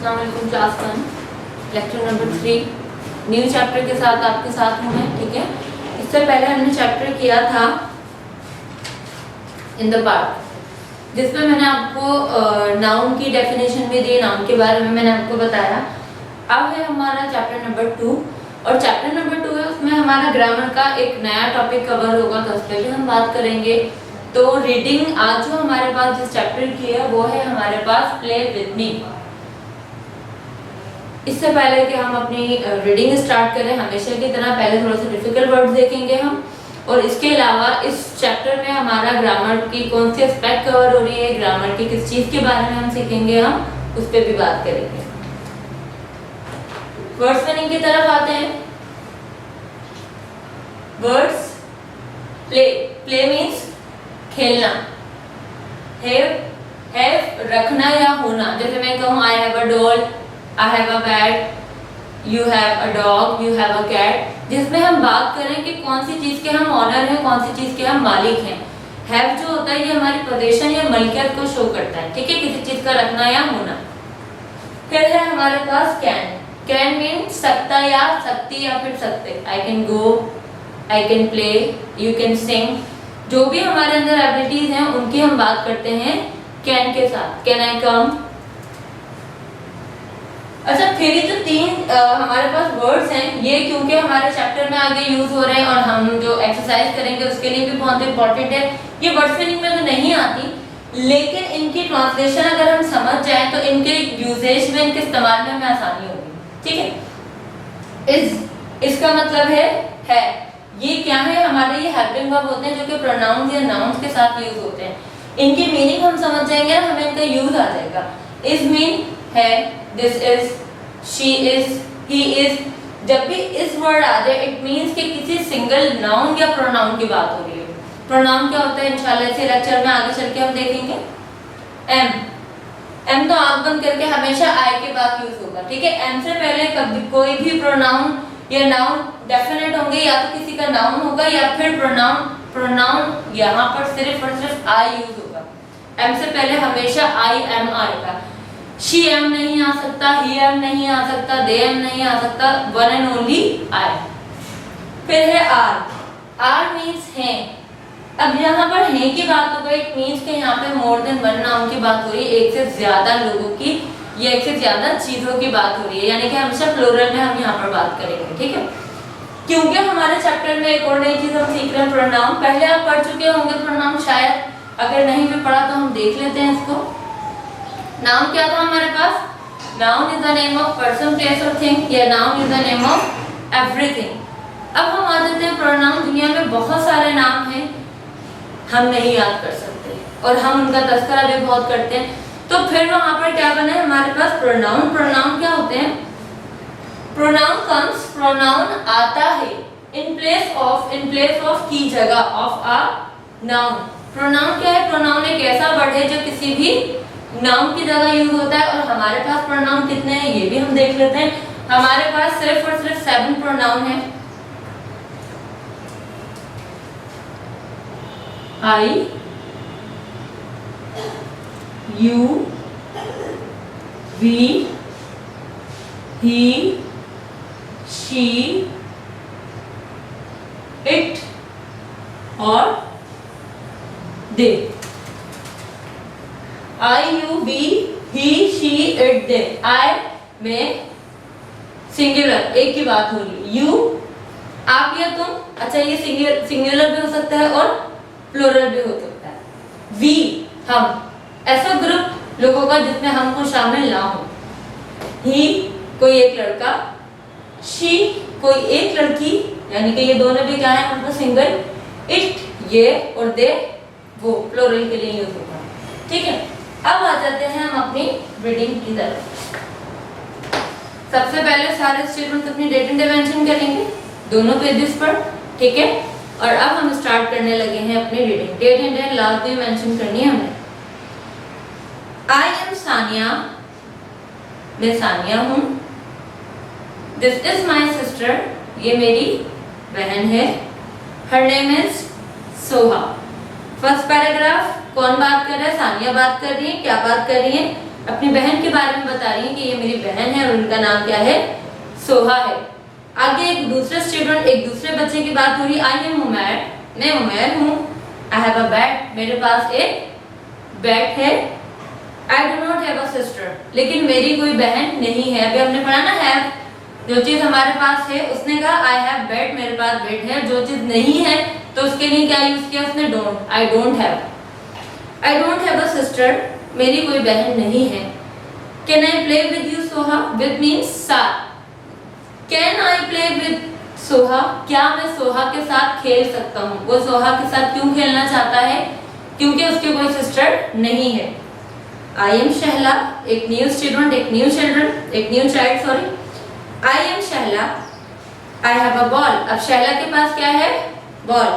अस्सलाम वालेकुम class 1 lecture number 3 new chapter के साथ आपके साथ हूँ मैं। ठीक है, इससे पहले हमने चैप्टर किया था इन द पार्क, जिसमें मैंने आपको नाउन की डेफिनेशन भी दी, नाउन के बारे में मैंने आपको बताया। अब है हमारा चैप्टर नंबर 2 और चैप्टर नंबर 2 है, उसमें हमारा ग्रामर का एक नया टॉपिक कवर होगा, तो उस पर भी हम बात करेंगे। तो रीडिंग आज जो हमारे पास जिस चैप्टर की है वो है हमारे पास प्ले विद मी। इससे पहले कि हम अपनी रीडिंग स्टार्ट करें, हमेशा की तरह पहले थोड़ा सा डिफिकल्ट वर्ड्स देखेंगे हम, और इसके अलावा इस चैप्टर में हमारा ग्रामर की कौन सी एस्पेक्ट कवर हो रही है, ग्रामर की किस चीज के बारे में हम सीखेंगे, हम उस पर भी बात करेंगे। वर्ड्स मीनिंग की तरफ आते हैं। वर्ड्स प्ले, प्ले मीन्स खेलना, हैव रखना या होना। जैसे मैं कहूँ I have a doll, I have a bat, you have a dog, you have a cat, जिसमें हम बात करें कि कौन सी चीज के हम ऑनर हैं, कौन सी चीज के हम मालिक हैं। हैव जो होता है ये हमारी पोजीशन या मलकियत को शो करता है, ठीक है, किसी चीज का रखना या होना। फिर है हमारे पास कैन, कैन मीन सकता या सकती या फिर सकते। I can go, I can play, you can sing, जो भी हमारे अंदर एबिलिटीज हैं उनकी हम बात करते हैं कैन के साथ। कैन आई कम। अच्छा, फिर ये जो तीन हमारे पास वर्ड्स हैं, ये क्योंकि हमारे चैप्टर में आगे यूज हो रहे हैं और हम जो एक्सरसाइज करेंगे उसके लिए भी बहुत इंपॉर्टेंट है। ये वर्ड्स मीनिंग में तो नहीं आती, लेकिन इनकी ट्रांसलेशन अगर हम समझ जाएं तो इनके यूजेज में, इनके इस्तेमाल में हमें आसानी होगी। ठीक है, इसका मतलब है। ये क्या है, हमारे ये हेल्पिंग वर्ब होते हैं जो कि प्रोनाउंस या नाउन्स के साथ यूज होते हैं। इनकी मीनिंग हम समझ जाएंगे ना, हमें इनका यूज आ जाएगा। इज मीन है, this is, she is, he is. जब भी इस वर्ड आ जाए इट मींस कि किसी सिंगल नाउन या प्रोनाउन की बात हो रही है। प्रोनाउन क्या होता है इंशाल्लाह इसी लेक्चर में आगे चल के हम देखेंगे। एम तो आंख बंद करके हमेशा आई के बाद यूज होगा। ठीक है, एम से पहले कभी कोई भी प्रोनाउन या नाउन डेफिनेट होंगे, या तो किसी का नाउन होगा या फिर प्रोनाउन यहाँ पर सिर्फ और सिर्फ आई यूज होगा। एम से पहले हमेशा आई एम आएगा। शी एम नहीं आ सकता, ही एम नहीं आ सकता, दे एम नहीं आ सकता, वन एंड ओनली आई। फिर है आर, आर मीन्स है। अब यहाँ पर है की बात हो गई, इट मीन्स कि यहाँ पे मोर देन वन नाउन की बात हो रही है, एक से ज्यादा लोगों की या एक से ज्यादा चीजों की बात हो रही है, यानी कि हमेशा प्लूरल में हम यहाँ पर बात करेंगे। ठीक है, क्योंकि हमारे चैप्टर में एक और नई चीज हम सीख रहे हैं, प्रोनाउन। पहले आप पढ़ चुके होंगे प्रोनाउन शायद, अगर नहीं भी पढ़ा तो हम देख लेते हैं इसको। नाउन क्या था हमारे पास? Noun is the name of person, place और थिंग, या noun is the name of everything. अब हम आ जाते हैं प्रोनाउन। दुनिया में बहुत सारे नाम हैं, हम नहीं याद कर सकते और हम उनका तस्करा भी बहुत करते हैं। तो फिर वहां पर क्या बना है हमारे पास? प्रोनाउन। प्रोनाउन क्या होते हैं? प्रोनाउन कम्स, प्रोनाउन आता है इन प्लेस ऑफ की जगह ऑफ अ नाउन। प्रोनाउन क्या है? प्रोनाउन एक ऐसा वर्ड है जो किसी भी नाउन की जगह यूज होता है। और हमारे पास प्रोनाउन कितने हैं ये भी हम देख लेते हैं। हमारे पास सिर्फ और सिर्फ 7 प्रोनाउन है। I, you, we, he, she, it और they. I, you, we, he, she, it, they. I में सिंगुलर, एक की बात हो रही। यू आप या तुम, अच्छा ये सिंगुलर भी हो सकता है और प्लूरल भी हो सकता है। वी हम, ऐसा ग्रुप लोगों का जिसमें हम को शामिल ना हो। ही कोई एक लड़का, शी कोई एक लड़की, यानी कि ये दोनों भी क्या है हमको सिंगल। इट ये और दे वो प्लूरल के लिए यूज होगा। ठीक है, अब आ जाते हैं हम अपनी रीडिंग की तरफ। सबसे पहले सारे स्टेटमेंट्स अपनी डेट एंड डे मेंशन करेंगे दोनों पेजेस पर। ठीक है, और अब हम स्टार्ट करने लगे हैं अपनी reading. Date and day last में मेंशन करनी है हमें। आई एम सानिया, मैं सानिया हूँ। दिस इज माई सिस्टर, ये मेरी बहन है। हर name is Soha. First paragraph कौन बात कर रहा है? सानिया बात कर रही है। क्या बात कर रही है? अपनी बहन के बारे में बता रही है कि ये मेरी बहन है और उनका नाम क्या है, सोहा है। आगे एक दूसरे स्टूडेंट, एक दूसरे बच्चे की बात हो रही, आई एम उमैर, मैं उमैर हूँ। आई हैव अ बैट, मेरे पास एक बैट है। I do not have a sister, लेकिन मेरी कोई बहन नहीं है। अभी हमने पढ़ा ना हैव, जो चीज हमारे पास है, उसने कहा आई हैव बैट, मेरे पास बैट है। जो चीज नहीं है तो उसके लिए क्या यूज किया उसने, don't. I don't have a sister, मेरी कोई बहन नहीं है। Can I play with you Soha, with means साथ। Can I play with Soha, क्या मैं सोहा के साथ खेल सकता हूँ। वो सोहा के साथ क्यों खेलना चाहता है, क्योंकि उसकी कोई सिस्टर नहीं है। आई एम शहला, एक न्यू स्टूडेंट, एक new child sorry. I am Shahla, I have a ball, अब शहला के पास क्या है, बॉल।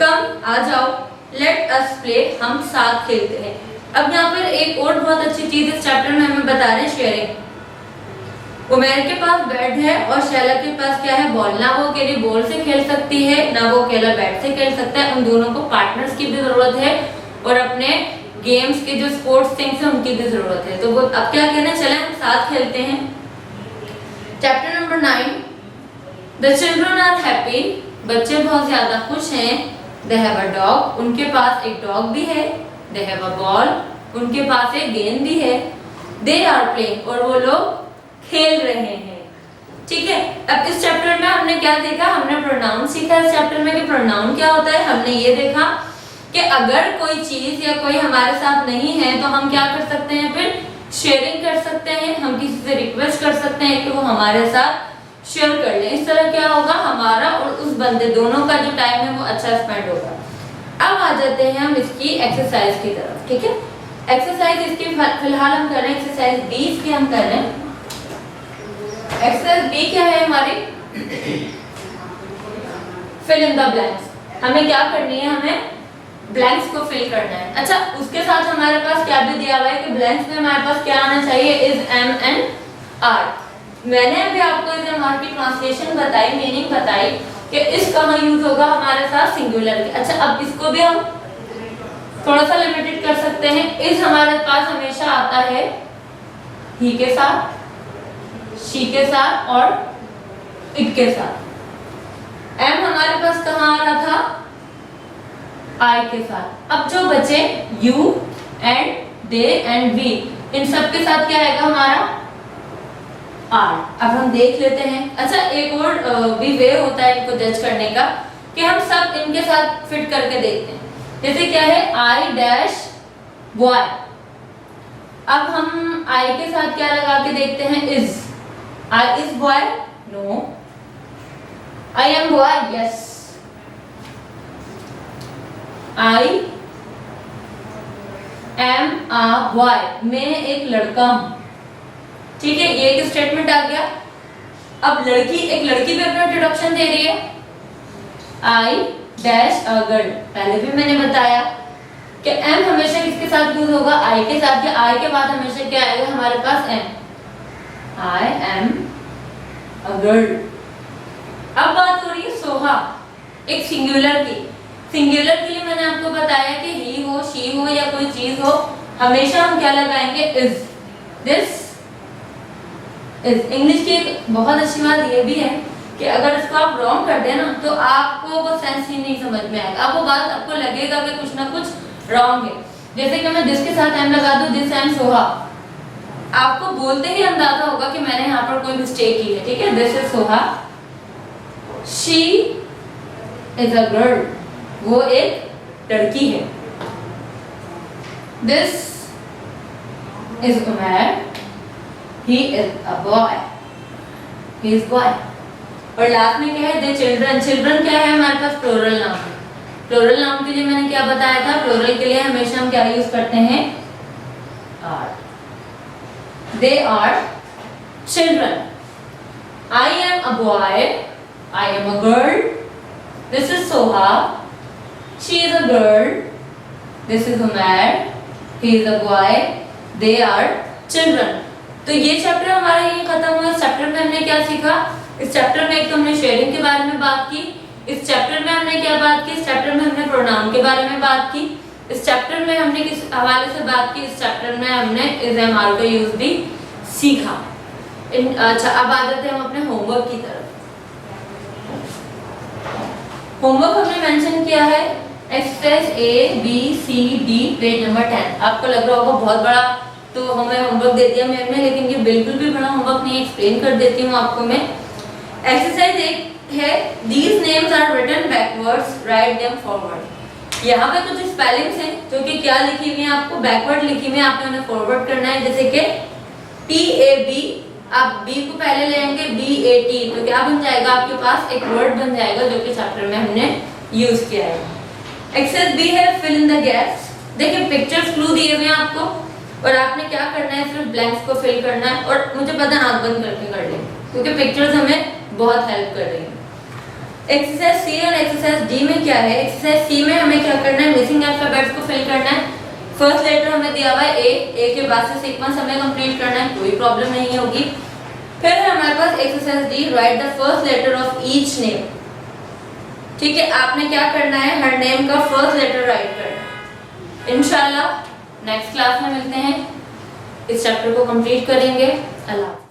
कम, आ जाओ, लेट अस प्ले, हम साथ खेलते हैं। अब यहाँ पर एक और बहुत अच्छी चीज इस चैप्टर में हमें बता रहे हैं, शेयरिंग। उमैर के पास बैट है और शैला के पास क्या है, बॉल। ना वो अकेली बॉल से खेल सकती है, ना वो अकेला बैट से खेल सकता है। उन दोनों को पार्टनर्स की भी जरूरत है और अपने गेम्स के जो स्पोर्ट्स थिंग्स हैं उनकी भी जरूरत है। तो वो अब क्या कहना, चले हम साथ खेलते हैं। Chapter number 9, the children are happy, बच्चे बहुत ज्यादा खुश हैं। दे हैव अ डॉग, उनके पास एक डॉग भी है। दे हैव अ बॉल, उनके पास एक गेंद भी है। दे आर प्लेइंग, और वो लोग खेल रहे हैं। ठीक है, अब इस चैप्टर में हमने क्या देखा, हमने प्रोनाउन सीखा इस चैप्टर में कि प्रोनाउन क्या होता है। हमने ये देखा कि अगर कोई चीज या कोई हमारे साथ नहीं है तो हम क्या कर सकते हैं, फिर शेयरिंग कर सकते हैं। हम किसी से रिक्वेस्ट कर सकते हैं कि वो हमारे साथ शेयर कर ले। इस तरह क्या होगा, हमारा और उस बंदे दोनों का जो टाइम है वो अच्छा स्पेंड होगा। अब आ जाते हैं हम इसकी एक्सरसाइज की तरफ। ठीक है, एक्सरसाइज इसकी फिलहाल हम कर रहे हैं, एक्सरसाइज 20 की हम कर रहे हैं। एक्सरसाइज बी क्या है हमारी, फिल इन द ब्लैंक्स। हमें क्या करनी है, हमें ब्लैंक्स को फिल करना है। अच्छा, उसके साथ हमारे पास क्या भी दिया हुआ है कि ब्लैंक्स में हमारे पास क्या आना चाहिए, इज, एम एंड आर। मैंने अभी आपको इस एम आर की ट्रांसलेशन बताई, मीनिंग बताई कि इस कहाँ यूज होगा हमारे साथ, सिंगुलर के। अच्छा, अब इसको भी हम थोड़ा सा लिमिटेड कर सकते हैं। इस हमारे पास हमेशा आता है ही के साथ, शी के साथ और इट के साथ। एम हमारे पास कहाँ आ रहा था, आई के साथ। अब जो बचे you and they and we, इन सब के साथ क्या आएगा हमारा, आर। अब हम देख लेते हैं। अच्छा, एक और भी वे होता है इनको जज करने का कि हम सब इनके साथ फिट करके देखते हैं। जैसे क्या है, आई डैश बॉय। अब हम आई के साथ क्या लगा के देखते हैं, is. I is boy, no. I am boy, yes. I am a boy, मैं एक लड़का हूं। ठीक है, ये एक स्टेटमेंट आ गया। अब लड़की, एक लड़की भी अपना इंट्रोडक्शन दे रही है, आई डैश अ गर्ल। पहले भी मैंने बताया कि एम हमेशा किसके साथ यूज होगा, आई के साथ। या आई के बाद हमेशा क्या आएगा हमारे पास, am. I am a girl. अब बात हो रही है सोहा, एक सिंगुलर की। सिंगुलर के लिए मैंने आपको बताया कि ही हो, शी हो या कोई चीज हो, हमेशा हम क्या लगाएंगे, इज। This is. इंग्लिश की एक बहुत अच्छी बात ये भी है कि अगर इसको आप रॉन्ग कर देना तो आपको वो सेंस ही नहीं समझ में आएगा। आपको बात, आपको लगेगा कि कुछ ना कुछ रॉन्ग है। जैसे कि मैं दिस के साथ एम लगा दूं, दिस एम सोहा, आपको बोलते ही अंदाजा होगा कि मैंने यहाँ पर कोई मिस्टेक की है। ठीक है, this is Soha, she is a girl, वो एक लड़की है। This is Umair, he is a boy, he is boy। और लास्ट में क्या है, the children। children क्या है हमारे पास, प्लूरल नाउन। प्लूरल नाउन के लिए मैंने क्या बताया था, प्लूरल के लिए हमेशा हम क्या यूज करते हैं, are। they are children। I am a boy, I am a girl, this is Soha, she is a girl, this is Umair, he is a boy, they are children। तो ये chapter हमारा यही खत्म हुआ। इस chapter में हमने क्या सीखा, इस चैप्टर में एक तो हमने शेयरिंग के बारे में बात की। इस चैप्टर में हमने क्या बात की, इस चैप्टर में हमने प्रोनाउन के बारे में बात की। इस चैप्टर में हमने किस हवाले से बात की, इस चैप्टर में हमने इज एम आर का यूज भी सीखा। अच्छा, अब आ जाते हैं हम अपने होमवर्क की तरफ। होमवर्क हमने मेंशन किया है exercise A B C D page number 10। आपको लग रहा होगा बहुत बड़ा तो हमें होमवर्क दे दिया मैम ने, लेकिन ये बिल्कुल भी बड़ा होमवर्क नहीं, एक्सप्लेन कर देती हूँ आपको मैं। एक्सरसाइज एक है, these names are written backwards, write them forward. यहाँ पे कुछ स्पेलिंग्स हैं जो कि क्या लिखी हुई है, आपको बैकवर्ड लिखी हुई है, आपने उन्हें फॉरवर्ड करना है। जैसे कि PAB, आप B को पहले लेंगे, BAT, तो क्या बन जाएगा आपके पास, एक वर्ड बन जाएगा जो कि चैप्टर में हमने यूज किया है। एक्सरसाइज B है फिल इन द गैप्स। देखिए पिक्चर्स क्लू दिए हुए हैं आपको और आपने क्या करना है, सिर्फ ब्लैंक्स को फिल करना है। और मुझे पता है आंख बंद करके कर लें क्योंकि पिक्चर्स हमें बहुत हेल्प कर रही है। एक्सरसाइज C और एक्सरसाइज D में क्या है, एक्सरसाइज C में हमें क्या करना है, मिसिंग अल्फाबेट्स को फिल करना है। फर्स्ट लेटर हमें दिया हुआ है A के बाद से सीक्वेंस हमें कंप्लीट करना है, कोई प्रॉब्लम नहीं होगी। फिर है हमारे पास exercise D, right the first letter of each name. ठीक है, आपने क्या करना है, हर नेम का फर्स्ट लेटर राइट करना है। इंशाल्लाह नेक्स्ट क्लास में मिलते हैं, इस चैप्टर को कंप्लीट करेंगे। अल्लाह।